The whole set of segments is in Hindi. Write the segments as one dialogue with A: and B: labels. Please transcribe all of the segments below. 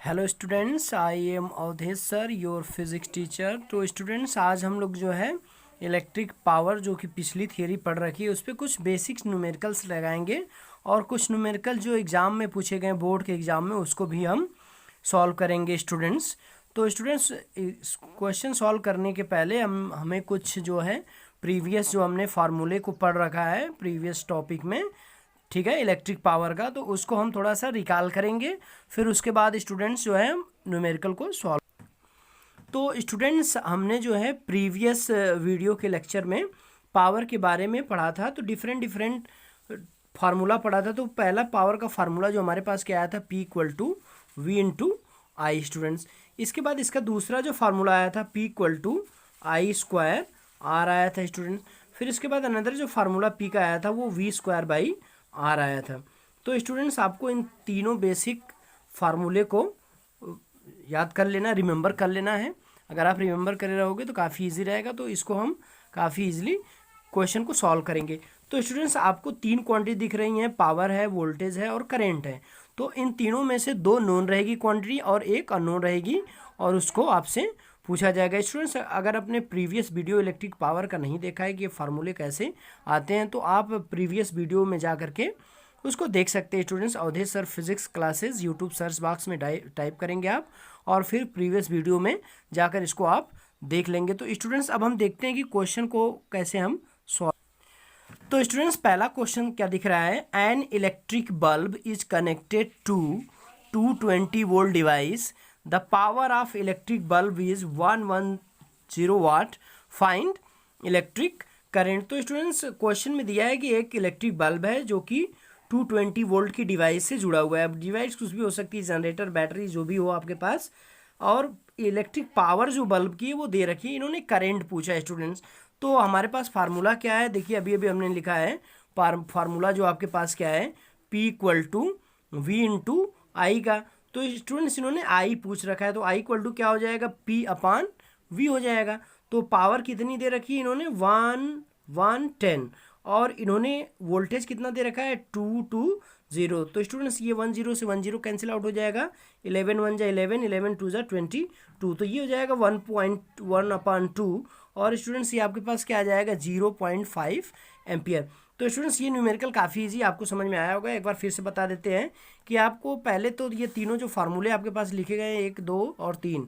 A: Hello students, I am Avdhesh sir, your physics teacher. तो स्टूडेंट्स, आज हम लोग जो है इलेक्ट्रिक पावर जो कि पिछली थियरी पढ़ रखी है उस पर कुछ बेसिक्स न्यूमेरिकल्स लगाएंगे और कुछ न्यूमेरिकल जो एग्ज़ाम में पूछे गए बोर्ड के एग्ज़ाम में उसको भी हम सॉल्व करेंगे स्टूडेंट्स। तो स्टूडेंट्स, क्वेश्चन सॉल्व करने के पहले हमें कुछ जो है प्रीवियस जो हमने फार्मूले को पढ़ रखा है प्रीवियस टॉपिक में, ठीक है, इलेक्ट्रिक पावर का, तो उसको हम थोड़ा सा रिकॉल करेंगे। फिर उसके बाद स्टूडेंट्स जो है न्यूमेरिकल को सॉल्व। तो स्टूडेंट्स, हमने जो है प्रीवियस वीडियो के लेक्चर में पावर के बारे में पढ़ा था, तो डिफरेंट फार्मूला पढ़ा था। तो पहला पावर का फार्मूला जो हमारे पास क्या आया था, P equal to V into I students. इसके बाद इसका दूसरा जो फार्मूला आया था P equal to I square R आया था स्टूडेंट्स। फिर इसके बाद अनदर जो फार्मूला P का आया था वो वी स्क्वायर बाई आर आया था। तो स्टूडेंट्स, आपको इन तीनों बेसिक फार्मूले को याद कर लेना, रिमेंबर कर लेना है। अगर आप रिमेंबर करे रहोगे तो काफ़ी इजी रहेगा, तो इसको हम काफ़ी इजीली क्वेश्चन को सॉल्व करेंगे। तो स्टूडेंट्स, आपको तीन क्वांटिटी दिख रही हैं, पावर है, वोल्टेज है और करंट है। तो इन तीनों में से दो नोन रहेगी क्वांटिटी और एक अननोन रहेगी, और उसको आपसे पूछा जाएगा। स्टूडेंट्स, अगर आपने प्रीवियस वीडियो इलेक्ट्रिक पावर का नहीं देखा है कि ये फार्मूले कैसे आते हैं, तो आप प्रीवियस वीडियो में जा करके उसको देख सकते हैं students. Avdhesh sir physics classes YouTube search box में टाइप करेंगे आप, और फिर प्रीवियस वीडियो में जाकर इसको आप देख लेंगे। तो स्टूडेंट्स, अब हम देखते हैं कि क्वेश्चन को कैसे हम सॉल्व। तो स्टूडेंट्स, पहला क्वेश्चन क्या दिख रहा है, an electric bulb is connected to 220 volt device, the power of electric bulb is 110 watt, find electric current. तो स्टूडेंट्स, क्वेश्चन में दिया है कि एक इलेक्ट्रिक बल्ब है जो कि 220 वोल्ट की डिवाइस से जुड़ा हुआ है। अब डिवाइस कुछ भी हो सकती है, जनरेटर, बैटरी, जो भी हो आपके पास, और इलेक्ट्रिक पावर जो बल्ब की है वो दे रखी है। इन्होंने करंट पूछा है स्टूडेंट्स। तो हमारे पास फार्मूला क्या है, देखिए अभी अभी हमने लिखा है फार्मूला जो आपके पास क्या है, P equal to V into I का। तो स्टूडेंट्स, इन्होंने आई पूछ रखा है, तो आई इक्वल टू क्या हो जाएगा, P अपान वी हो जाएगा। तो पावर कितनी दे रखी है इन्होंने, 110, और इन्होंने वोल्टेज कितना दे रखा है, 220। तो स्टूडेंट्स, ये 10 से 10 कैंसिल आउट हो जाएगा, 11 1 जा 11, 11 2 जा 22, तो ये हो जाएगा 1.1/2। और स्टूडेंट्स, ये आपके पास क्या आ जाएगा, 0.5 एम्पियर। तो स्टूडेंट्स, ये न्यूमेरिकल काफ़ी इजी आपको समझ में आया होगा। एक बार फिर से बता देते हैं कि आपको पहले तो ये तीनों जो फार्मूले आपके पास लिखे गए हैं, 1 2 और 3,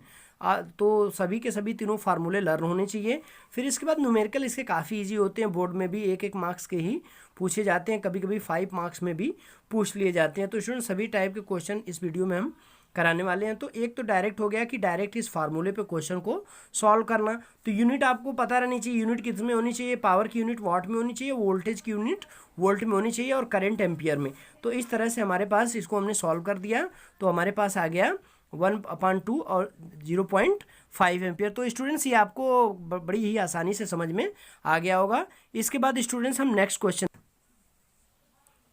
A: तो सभी के सभी तीनों फार्मूले लर्न होने चाहिए। फिर इसके बाद न्यूमेरिकल इसके काफ़ी इजी होते हैं, बोर्ड में भी 1 मार्क्स के ही पूछे जाते हैं, कभी कभी 5 मार्क्स में भी पूछ लिए जाते हैं। तो स्टूडेंट, सभी टाइप के क्वेश्चन इस वीडियो में हम कराने वाले हैं। तो एक तो डायरेक्ट हो गया कि डायरेक्ट इस फार्मूले पे क्वेश्चन को सॉल्व करना। तो यूनिट आपको पता रहनी चाहिए, यूनिट किस में होनी चाहिए, पावर की यूनिट वाट में होनी चाहिए, वोल्टेज की यूनिट वोल्ट में होनी चाहिए, और करंट एम्पियर में। तो इस तरह से हमारे पास इसको हमने सॉल्व कर दिया, तो हमारे पास आ गया 1/2 और 0.5 एम्पियर। तो स्टूडेंट्स, ये आपको बड़ी ही आसानी से समझ में आ गया होगा। इसके बाद स्टूडेंट्स, हम नेक्स्ट क्वेश्चन।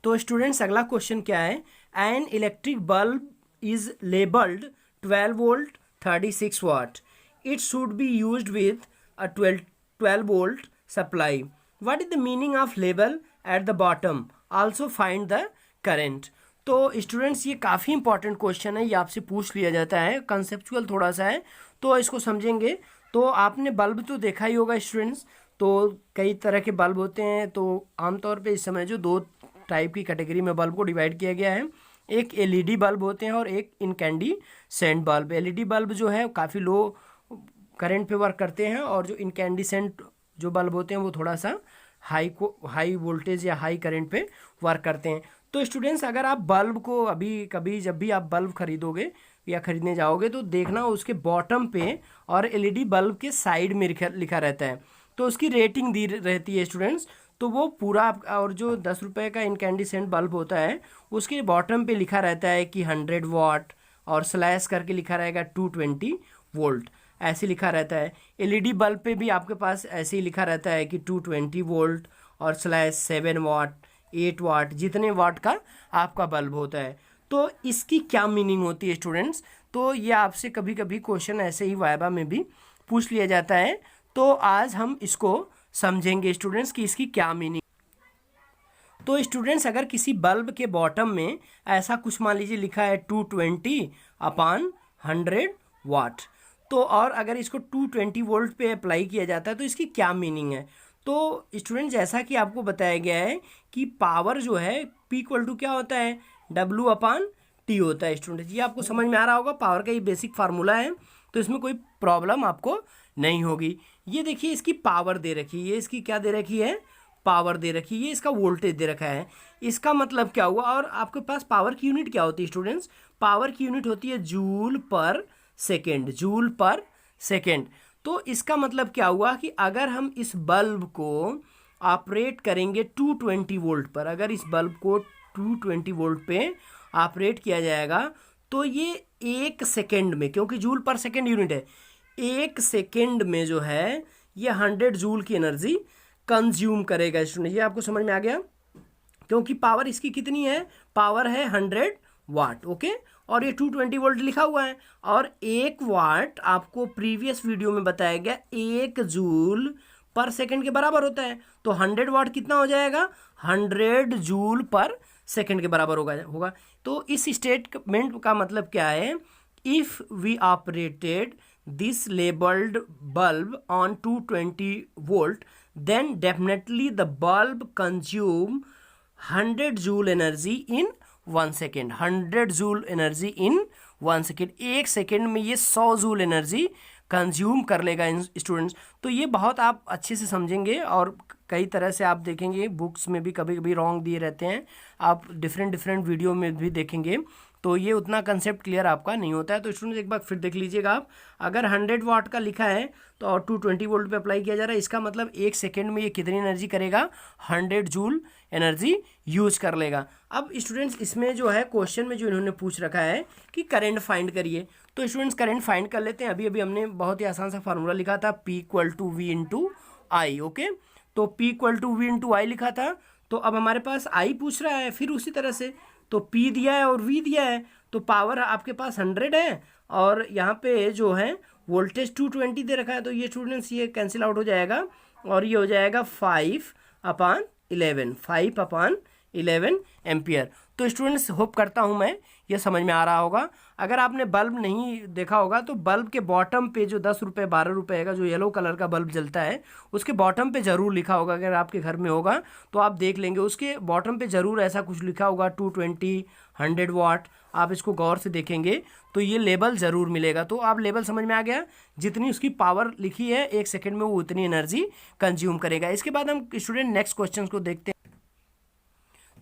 A: तो स्टूडेंट्स, अगला क्वेश्चन क्या है, an electric bulb is labelled 12 volt 36 watt, it should be used with a 12 volt supply, what is the meaning of label at the bottom, also find the current. तो स्टूडेंट्स, ये काफ़ी इंपॉर्टेंट क्वेश्चन है, ये आपसे पूछ लिया जाता है, कंसेप्चुअल थोड़ा सा है, तो इसको समझेंगे। तो आपने बल्ब तो देखा ही होगा स्टूडेंट्स, तो कई तरह के बल्ब होते हैं। तो आमतौर पे इस समय जो दो टाइप की कैटेगरी में बल्ब को डिवाइड किया गया है, एक एलईडी बल्ब होते हैं और एक इनकैंडिसेंट बल्ब। एलईडी बल्ब जो है काफ़ी लो करंट पे वर्क करते हैं, और जो इनकैंडिसेंट जो बल्ब होते हैं वो थोड़ा सा हाई वोल्टेज या हाई करंट पे वर्क करते हैं। तो स्टूडेंट्स, अगर आप बल्ब को अभी कभी जब भी आप बल्ब खरीदोगे या खरीदने जाओगे तो देखना उसके बॉटम पे और एलईडी बल्ब के साइड में लिखा रहता है, तो उसकी रेटिंग दी रहती है स्टूडेंट्स। तो वो पूरा, और जो 10 रुपये का इनकैंडिसेंट बल्ब होता है उसके बॉटम पे लिखा रहता है कि 100 वाट, और स्लैश करके लिखा रहेगा 220 वोल्ट, ऐसे लिखा रहता है। एलईडी बल्ब पे भी आपके पास ऐसे ही लिखा रहता है कि 220 वोल्ट और स्लैश 7 वाट, 8 वाट, जितने वाट का आपका बल्ब होता है। तो इसकी क्या मीनिंग होती है स्टूडेंट्स, तो ये आपसे कभी कभी क्वेश्चन ऐसे ही वाइवा में भी पूछ लिया जाता है। तो आज हम इसको समझेंगे स्टूडेंट्स कि इसकी क्या मीनिंग। तो स्टूडेंट्स अगर किसी बल्ब के बॉटम में ऐसा कुछ मान लीजिए लिखा है 220/100 वाट, तो और अगर इसको 220 वोल्ट पे अप्लाई किया जाता है तो इसकी क्या मीनिंग है। तो स्टूडेंट जैसा कि आपको बताया गया है कि पावर जो है P इक्वल टू क्या होता है, W/T होता है। स्टूडेंट ये आपको समझ में आ रहा होगा, पावर का ये बेसिक फार्मूला है, तो इसमें कोई प्रॉब्लम आपको नहीं होगी। ये देखिए इसकी पावर दे रखी है, ये इसकी क्या दे रखी है, पावर दे रखी है, ये इसका वोल्टेज दे रखा है। इसका मतलब क्या हुआ, और आपके पास पावर की यूनिट क्या होती है स्टूडेंट्स, पावर की यूनिट होती है जूल पर सेकेंड, जूल पर सेकेंड। तो इसका मतलब क्या हुआ कि अगर हम इस बल्ब को ऑपरेट करेंगे 220 वोल्ट पर, अगर इस बल्ब को 220 वोल्ट पे ऑपरेट किया जाएगा तो ये 1 सेकेंड में, क्योंकि जूल पर सेकेंड यूनिट है, 1 सेकेंड में जो है ये 100 जूल की एनर्जी कंज्यूम करेगा। स्टूडेंट ये आपको समझ में आ गया, क्योंकि पावर इसकी कितनी है, पावर है 100 वाट। ओके, और ये 220 वोल्ट लिखा हुआ है, और 1 वाट आपको प्रीवियस वीडियो में बताया गया 1 जूल पर सेकंड के बराबर होता है। तो 100 वाट कितना हो जाएगा, 100 जूल पर सेकंड के बराबर होगा। तो इस स्टेटमेंट का मतलब क्या है, if we operated this labelled bulb on 220 volt then definitely the bulb consume 100 joule energy in 1 second, 100 joule energy in 1 second। 1 second में ये 100 जूल एनर्जी कंज्यूम कर लेगा स्टूडेंट्स। तो ये बहुत आप अच्छे से समझेंगे, और कई तरह से आप देखेंगे बुक्स में भी कभी कभी रॉन्ग दिए रहते हैं, आप डिफरेंट वीडियो में भी देखेंगे, तो ये उतना कंसेप्ट क्लियर आपका नहीं होता है। तो स्टूडेंट्स एक बार फिर देख लीजिएगा आप, अगर 100 वाट का लिखा है तो और 220 वोल्ट पे अप्लाई किया जा रहा है, इसका मतलब 1 सेकेंड में ये कितनी एनर्जी करेगा, 100 जूल एनर्जी यूज कर लेगा। अब स्टूडेंट्स इसमें जो है क्वेश्चन में जो इन्होंने पूछ रखा है कि करंट फाइंड करिए, तो स्टूडेंट्स करंट फाइंड कर लेते हैं। अभी अभी हमने बहुत ही आसान सा फार्मूला लिखा था, P equal to V into I. Okay, तो P equal to V into I लिखा था, तो अब हमारे पास I पूछ रहा है, फिर उसी तरह से तो P दिया है और V दिया है, तो पावर आपके पास 100 है, और यहाँ पे जो है वोल्टेज 220 दे रखा है, तो ये स्टूडेंट्स ये कैंसिल आउट हो जाएगा, और ये हो जाएगा 5/11, 5/11 एम्पियर। तो स्टूडेंट्स होप करता हूँ मैं ये समझ में आ रहा होगा। अगर आपने बल्ब नहीं देखा होगा तो बल्ब के बॉटम पे जो 10 रुपये 12 रुपये का जो येलो कलर का बल्ब जलता है, उसके बॉटम पे ज़रूर लिखा होगा, अगर आपके घर में होगा तो आप देख लेंगे, उसके बॉटम पे ज़रूर ऐसा कुछ लिखा होगा 220 100 वाट। आप इसको गौर से देखेंगे तो ये लेबल ज़रूर मिलेगा। तो आप लेबल समझ में आ गया, जितनी उसकी पावर लिखी है 1 सेकेंड में वो उतनी एनर्जी कंज्यूम करेगा। इसके बाद हम स्टूडेंट नेक्स्ट क्वेश्चन को देखते हैं।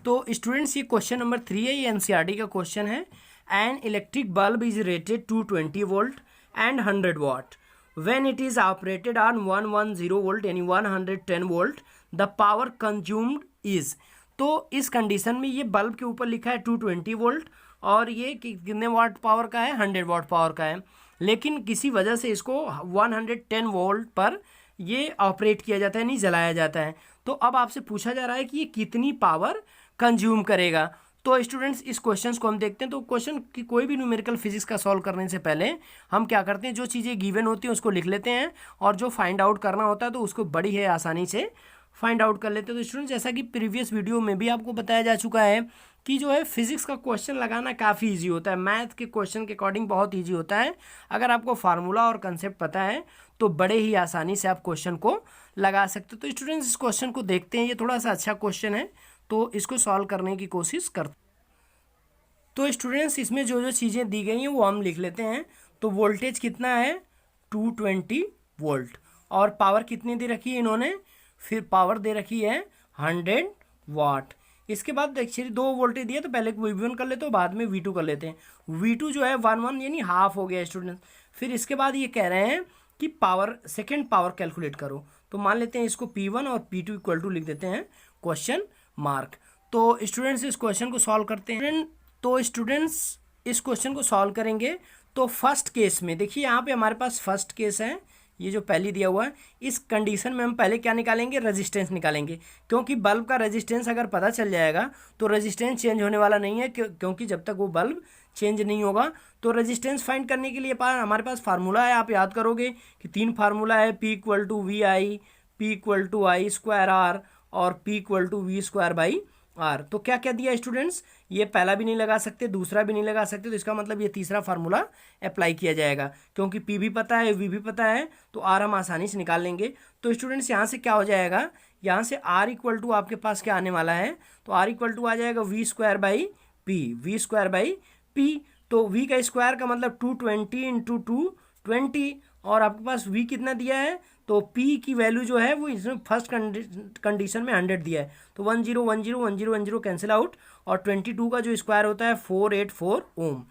A: तो स्टूडेंट्स ये क्वेश्चन नंबर 3 है, ये एनसीईआरटी का क्वेश्चन है। An electric bulb is rated 220 volt and 100 watt when it is operated on 110 volt यानी 110 volt the power consumed is. तो इस कंडीशन में ये बल्ब के ऊपर लिखा है 220 वोल्ट, और ये कितने वाट पावर का है, 100 वाट पावर का है, लेकिन किसी वजह से इसको 110 वोल्ट पर ये ऑपरेट किया जाता है, नहीं जलाया जाता है। तो अब आपसे पूछा जा रहा है कि ये कितनी पावर कंज्यूम करेगा। तो स्टूडेंट्स इस क्वेश्चन को हम देखते हैं। तो क्वेश्चन की कोई भी न्यूमेरिकल फिजिक्स का सॉल्व करने से पहले हम क्या करते हैं, जो चीज़ें गिवन होती हैं उसको लिख लेते हैं, और जो फाइंड आउट करना होता है तो उसको बड़ी है आसानी से फाइंड आउट कर लेते हैं। तो स्टूडेंट्स जैसा कि प्रीवियस वीडियो में भी आपको बताया जा चुका है कि जो है फिजिक्स का क्वेश्चन लगाना काफ़ी ईजी होता है, मैथ के क्वेश्चन के अकॉर्डिंग बहुत ईजी होता है। अगर आपको फार्मूला और कंसेप्ट पता है तो बड़े ही आसानी से आप क्वेश्चन को लगा सकते हो। तो स्टूडेंट्स इस क्वेश्चन को देखते हैं, ये थोड़ा सा अच्छा क्वेश्चन है, तो इसको सॉल्व करने की कोशिश करते हैं। तो स्टूडेंट्स इसमें जो जो चीज़ें दी गई हैं वो हम लिख लेते हैं। तो वोल्टेज कितना है 220 वोल्ट, और पावर कितनी दे रखी है इन्होंने, फिर पावर दे रखी है 100 वाट। इसके बाद एक्चुअली 2 वोल्टेज दिए, तो पहले V1 कर लेते हो, बाद में V2 कर लेते हैं। V2 जो है 1 यानी हाफ हो गया स्टूडेंट्स। फिर इसके बाद ये कह रहे हैं कि पावर सेकेंड पावर कैलकुलेट करो, तो मान लेते हैं इसको P1 और P2 इक्वल टू लिख देते हैं क्वेश्चन मार्क। तो स्टूडेंट्स इस क्वेश्चन को सॉल्व करते हैं। तो स्टूडेंट्स इस क्वेश्चन को सॉल्व करेंगे तो फर्स्ट केस में देखिए, यहाँ पे हमारे पास फर्स्ट केस है, ये जो पहले दिया हुआ है, इस कंडीशन में हम पहले क्या निकालेंगे, रेजिस्टेंस निकालेंगे, क्योंकि बल्ब का रेजिस्टेंस अगर पता चल जाएगा तो रेजिस्टेंस चेंज होने वाला नहीं है, क्योंकि जब तक वो बल्ब चेंज नहीं होगा। तो रेजिस्टेंस फाइंड करने के लिए हमारे पास फार्मूला है, आप याद करोगे कि 3 फार्मूला है, P equal to V I, P equal to I square R, और P equal to V square by R. तो क्या क्या दिया स्टूडेंट्स, ये पहला भी नहीं लगा सकते, दूसरा भी नहीं लगा सकते, तो इसका मतलब ये तीसरा फार्मूला अप्लाई किया जाएगा, क्योंकि पी भी पता है, वी भी पता है, तो आर हम आसानी से निकाल लेंगे। तो स्टूडेंट्स यहाँ से क्या हो जाएगा, यहाँ से आर इक्वल टू आपके पास क्या आने वाला है, तो आर इक्वल टू आ जाएगा V square by P, V square by P. तो वी का स्क्वायर का मतलब 220 इंटू 220, और आपके पास वी कितना दिया है, तो P की वैल्यू जो है वो इसमें फर्स्ट कंडीशन में 100 दिया है, तो 10 10 10 10 कैंसिल आउट, और 22 का जो स्क्वायर होता है 484 ओम।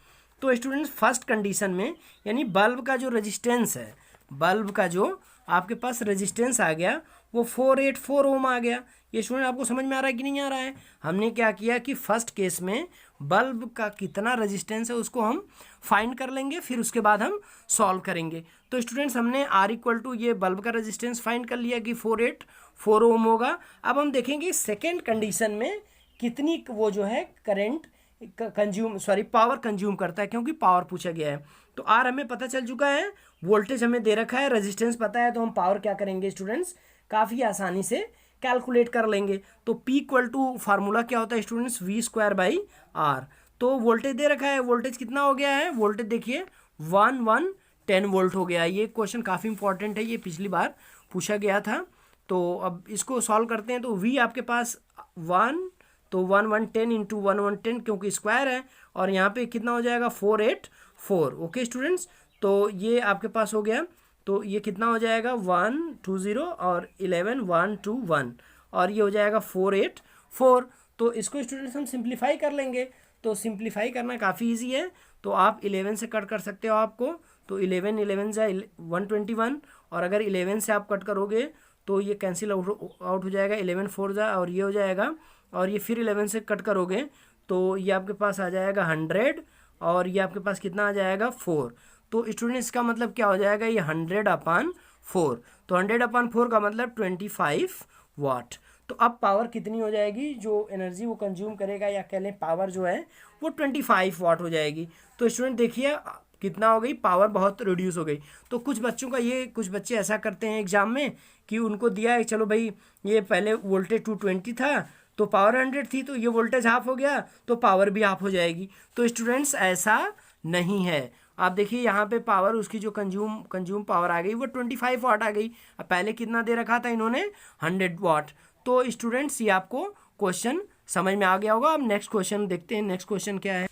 A: तो स्टूडेंट्स फर्स्ट कंडीशन में यानी बल्ब का जो रेजिस्टेंस है, बल्ब का जो आपके पास रेजिस्टेंस आ गया वो 484 ओम आ गया। ये स्टूडेंट आपको समझ में आ रहा है कि नहीं आ रहा है। हमने क्या किया कि फर्स्ट केस में बल्ब का कितना रेजिस्टेंस है उसको हम फाइंड कर लेंगे, फिर उसके बाद हम सॉल्व करेंगे। तो स्टूडेंट्स हमने आर इक्वल टू ये बल्ब का रेजिस्टेंस फाइंड कर लिया कि 484 ओम होगा। अब हम देखेंगे सेकेंड कंडीशन में कितनी वो जो है करेंट पावर कंज्यूम करता है, क्योंकि पावर पूछा गया है। तो आर हमें पता चल चुका है, वोल्टेज हमें दे रखा है, रेजिस्टेंस पता है, तो हम पावर क्या करेंगे स्टूडेंट्स, काफ़ी आसानी से कैलकुलेट कर लेंगे। तो P इक्वल टू फार्मूला क्या होता है students, V square by R. तो वोल्टेज दे रखा है, वोल्टेज कितना हो गया है, वोल्टेज देखिए 1110 वोल्ट हो गया। ये क्वेश्चन काफ़ी इंपॉर्टेंट है, ये पिछली बार पूछा गया था। तो अब इसको सॉल्व करते हैं। तो V आपके पास 1, तो 1110 इंटू 1110 क्योंकि स्क्वायर है, और यहाँ पे कितना हो जाएगा 484। ओके स्टूडेंट्स, तो ये आपके पास हो गया। तो ये कितना हो जाएगा 120 और 11 121, और ये हो जाएगा 484। तो इसको स्टूडेंट्स हम सिंप्लीफाई कर लेंगे। तो सिंप्लीफाई करना काफ़ी इजी है, तो आप 11 से कट कर सकते हो आपको। तो 11 11 से 121, और अगर 11 से आप कट करोगे तो ये कैंसिल आउट हो जाएगा, 11 4 जा, और ये हो जाएगा, और ये फिर 11 से कट करोगे तो ये आपके पास आ जाएगा 100, और ये आपके पास कितना आ जाएगा 4। तो स्टूडेंट इसका मतलब क्या हो जाएगा, ये 100/4। तो 100/4 का मतलब 25 वाट। तो अब पावर कितनी हो जाएगी, जो एनर्जी वो कंज्यूम करेगा, या कह लें पावर जो है वो 25 वाट हो जाएगी। तो स्टूडेंट देखिए कितना हो गई, पावर बहुत रिड्यूस हो गई। तो कुछ बच्चों का ये, कुछ बच्चे ऐसा करते हैं एग्जाम में कि उनको दिया है, चलो भाई ये पहले वोल्टेज 220 था तो पावर 100 थी, तो ये वोल्टेज हाफ हो गया तो पावर भी हाफ हो जाएगी। तो स्टूडेंट्स ऐसा नहीं है। आप देखिए यहाँ पे पावर उसकी जो कंज्यूम पावर आ गई वो 25 वाट आ गई। अब पहले कितना दे रखा था इन्होंने, 100 वाट। तो स्टूडेंट्स ये आपको क्वेश्चन समझ में आ गया होगा। अब नेक्स्ट क्वेश्चन देखते हैं, नेक्स्ट क्वेश्चन क्या है।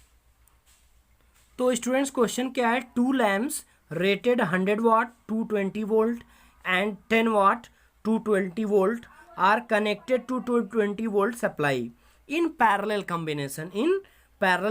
A: तो स्टूडेंट्स क्वेश्चन क्या है, 2 lamps rated 100 watt 220 volt and 10 watt 220 volt are connected to 220 volt supply in parallel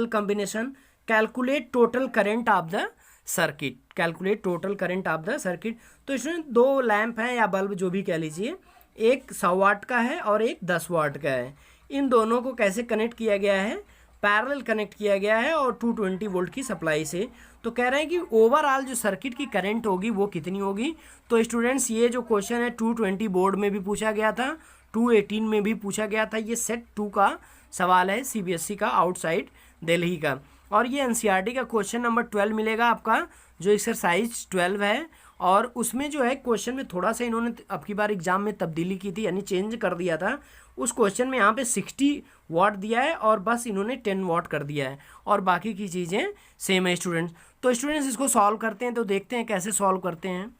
A: combination calculate total current of the circuit, calculate total current of the circuit. तो स्टूडेंट 2 लैंप हैं या बल्ब जो भी कह लीजिए, एक 100 वाट का है और एक 10 वाट का है। इन दोनों को कैसे कनेक्ट किया गया है, पैरेलल कनेक्ट किया गया है और 220 वोल्ट की सप्लाई से। तो कह रहे हैं कि ओवरऑल जो सर्किट की करंट होगी वो कितनी होगी। तो स्टूडेंट्स ये जो क्वेश्चन है 220 बोर्ड में भी पूछा गया था, 218 में भी पूछा गया था। ये सेट 2 का सवाल है, सीबीएसई का, आउटसाइड दिल्ली का। और ये एनसीईआरटी का क्वेश्चन नंबर 12 मिलेगा आपका, जो एक्सरसाइज 12 है। और उसमें जो है क्वेश्चन में थोड़ा सा इन्होंने अब की बार एग्जाम में तब्दीली की थी, यानी चेंज कर दिया था। उस क्वेश्चन में यहाँ पे 60 वाट दिया है और बस इन्होंने 10 वाट कर दिया है, और बाकी की चीज़ें सेम है स्टूडेंट्स। तो स्टूडेंट्स इसको सॉल्व करते हैं, तो देखते हैं कैसे सॉल्व करते हैं।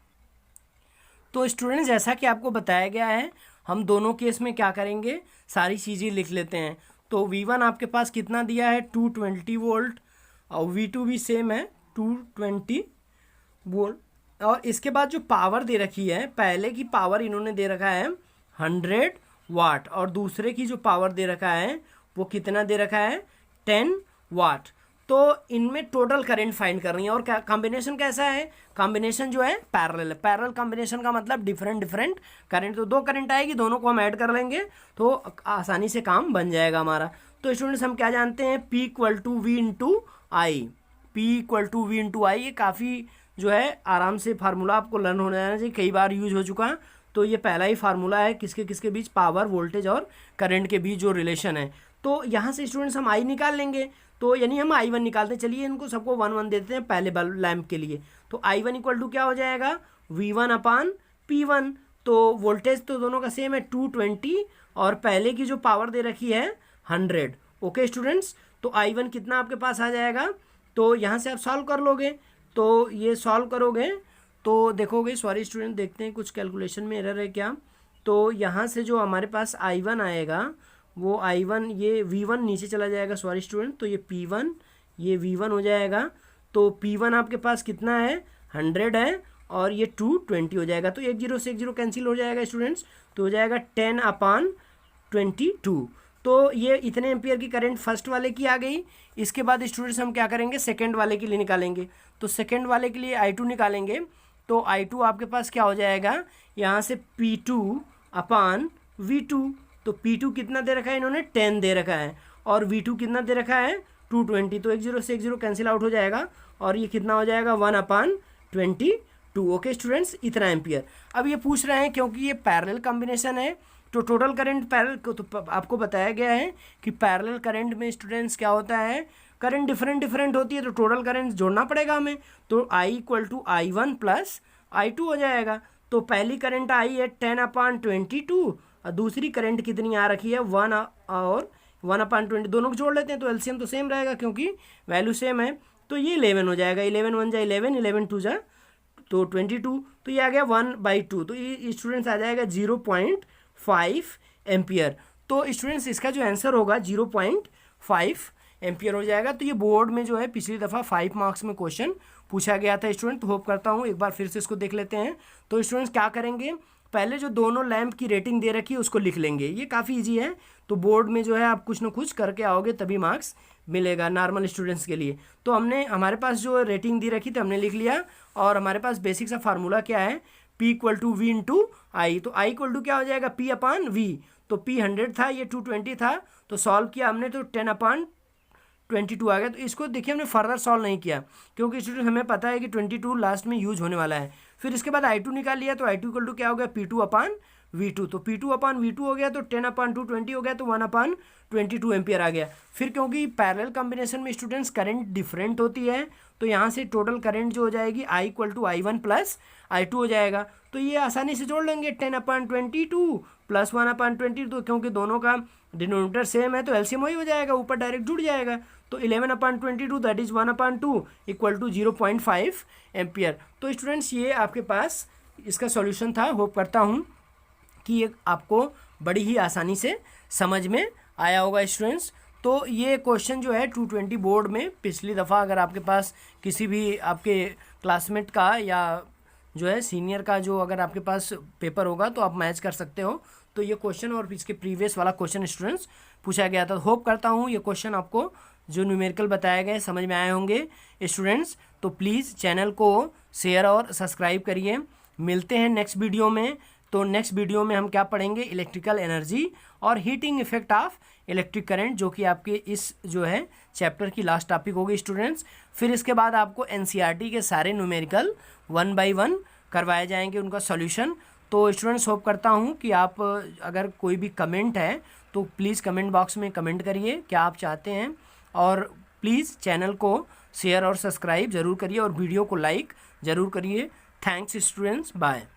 A: तो स्टूडेंट्स जैसा कि आपको बताया गया है, हम दोनों केस में क्या करेंगे, सारी चीज़ें लिख लेते हैं। तो V1 आपके पास कितना दिया है 220 वोल्ट, और V2 भी सेम है 220 वोल्ट। और इसके बाद जो पावर दे रखी है, पहले की पावर इन्होंने दे रखा है 100 वाट, और दूसरे की जो पावर दे रखा है वो कितना दे रखा है 10 वाट। तो इनमें टोटल करंट फाइंड करनी है। और क्या कॉम्बिनेशन कैसा है, कॉम्बिनेशन जो है पैरेलल है। पैरेलल कॉम्बिनेशन का मतलब डिफरेंट करंट, तो 2 करंट आएगी, दोनों को हम ऐड कर लेंगे तो आसानी से काम बन जाएगा हमारा। तो स्टूडेंट्स हम क्या जानते हैं, P equal to V into I, P equal to V into I. ये काफ़ी जो है आराम से फार्मूला आपको लर्न हो जाना चाहिए, कई बार यूज हो चुका। तो ये पहला ही फार्मूला है किसके किसके बीच, पावर, वोल्टेज और करंट के बीच जो रिलेशन है। तो यहाँ से स्टूडेंट्स हम आई निकाल लेंगे। तो यानी हम I1 निकालते हैं। चलिए इनको सबको 1 1 देते हैं पहले बल्ब लैम्प के लिए। तो I1 इक्वल टू क्या हो जाएगा, V1/P1। तो वोल्टेज तो दोनों का सेम है 220, और पहले की जो पावर दे रखी है 100। ओके स्टूडेंट्स, तो I1 कितना आपके पास आ जाएगा, तो यहाँ से आप सॉल्व कर लोगे। तो ये सॉल्व करोगे तो देखोगे, सॉरी स्टूडेंट, देखते हैं कुछ कैलकुलेशन में एरर है क्या। तो यहाँ से जो हमारे पास I1 आएगा वो I1, ये V1 नीचे चला जाएगा, सॉरी स्टूडेंट, तो ये P1, ये V1 हो जाएगा। तो P1 आपके पास कितना है, 100 है, और ये 220 हो जाएगा। तो 1 0 से 1 0 कैंसिल हो जाएगा स्टूडेंट्स, तो हो जाएगा 10/22। तो ये इतने एम्पियर की करंट फर्स्ट वाले की आ गई। इसके बाद स्टूडेंट्स हम क्या करेंगे, सेकंड वाले के लिए निकालेंगे। तो सेकंड वाले के लिए I2 निकालेंगे। तो I2 आपके पास क्या हो जाएगा, यहाँ से P2/V2। तो P2 कितना दे रखा है इन्होंने, 10 दे रखा है, और V2 कितना दे रखा है, 220। तो 1 0 से 1 0 कैंसिल आउट हो जाएगा, और ये कितना हो जाएगा, 1/22। ओके स्टूडेंट्स, इतना एम्पियर। अब ये पूछ रहे हैं क्योंकि ये पैरेलल कॉम्बिनेशन है, तो टोटल करंट पैरेलल को, तो आपको बताया गया है कि पैरेलल करंट में स्टूडेंट्स क्या होता है, करंट डिफरेंट होती है, तो टोटल करंट जोड़ना पड़ेगा हमें। तो I = I1 + I2 हो जाएगा। तो पहली करंट आई है 10/22, और दूसरी करंट कितनी आ रखी है, 1 और 1/20, दोनों को जोड़ लेते हैं तो एलसीएम तो सेम रहेगा क्योंकि वैल्यू सेम है। तो ये 11 हो जाएगा, 11 1 जा 11, 11 2 जा तो 22, तो ये आ गया 1/2। तो ये स्टूडेंट्स आ जाएगा 0.5 एम्पियर। तो स्टूडेंट्स इसका जो आंसर होगा 0.5 एम्पियर हो जाएगा। तो ये बोर्ड में जो है पिछली दफ़ा 5 मार्क्स में क्वेश्चन पूछा गया था स्टूडेंट। तो होप करता हूँ एक बार फिर से इसको देख लेते हैं। तो स्टूडेंट्स क्या करेंगे, पहले जो दोनों लैंप की रेटिंग दे रखी है उसको लिख लेंगे, ये काफ़ी इजी है। तो बोर्ड में जो है आप कुछ ना कुछ करके आओगे तभी मार्क्स मिलेगा नॉर्मल स्टूडेंट्स के लिए। तो हमारे पास जो रेटिंग दी रखी थी हमने लिख लिया, और हमारे पास बेसिक सा फार्मूला क्या है, P = V × I। तो I = क्या हो जाएगा, P/V। तो P 100 था, ये 220 था, तो सॉल्व किया हमने तो 10/22 आ गया। तो इसको देखिए हमने फर्दर सॉल्व नहीं किया क्योंकि स्टूडेंट हमें पता है कि 22 लास्ट में यूज होने वाला है। फिर इसके बाद I2 निकाल लिया, तो I2 = क्या हो गया, P2/V2। तो P2/V2 हो गया, तो 10/220 हो गया, तो 1/22 एम्पियर आ गया। फिर क्योंकि पैरेलल कॉम्बिनेशन में स्टूडेंट्स करंट डिफरेंट होती है, तो यहाँ से टोटल करंट जो हो जाएगी I = I1 + I2 हो जाएगा। तो ये आसानी से जोड़ लेंगे, 10/22 + 1/22, क्योंकि दोनों का डिनोमिनेटर सेम है तो एलसीएम वही हो जाएगा, ऊपर डायरेक्ट जुड़ जाएगा। तो 11/22 दैट इज 1/2 = 0.5 एम्पियर। तो स्टूडेंट्स ये आपके पास इसका सॉल्यूशन था। होप करता हूँ कि ये आपको बड़ी ही आसानी से समझ में आया होगा स्टूडेंट्स। तो ये क्वेश्चन जो है 220 बोर्ड में पिछली दफ़ा अगर आपके पास किसी भी आपके क्लासमेट का या जो है सीनियर का जो अगर आपके पास पेपर होगा तो आप मैच कर सकते हो। तो ये क्वेश्चन और इसके प्रीवियस वाला क्वेश्चन स्टूडेंट्स पूछा गया था। होप करता हूँ ये क्वेश्चन आपको जो न्यूमेरिकल बताए गए समझ में आए होंगे स्टूडेंट्स। तो प्लीज़ चैनल को शेयर और सब्सक्राइब करिए। मिलते हैं नेक्स्ट वीडियो में। तो नेक्स्ट वीडियो में हम क्या पढ़ेंगे, इलेक्ट्रिकल एनर्जी और heating effect of electric current, जो कि आपके इस जो है चैप्टर की लास्ट टॉपिक होगी स्टूडेंट्स। फिर इसके बाद आपको एनसीईआरटी के सारे न्यूमेरिकल 1 बाय 1 करवाए जाएंगे, उनका सॉल्यूशन। तो स्टूडेंट्स होप करता हूँ कि आप अगर कोई भी कमेंट है तो प्लीज़ कमेंट बॉक्स में कमेंट करिए क्या आप चाहते हैं, और प्लीज़ चैनल को शेयर और सब्सक्राइब ज़रूर करिए और वीडियो को लाइक ज़रूर करिए। Thanks students, bye.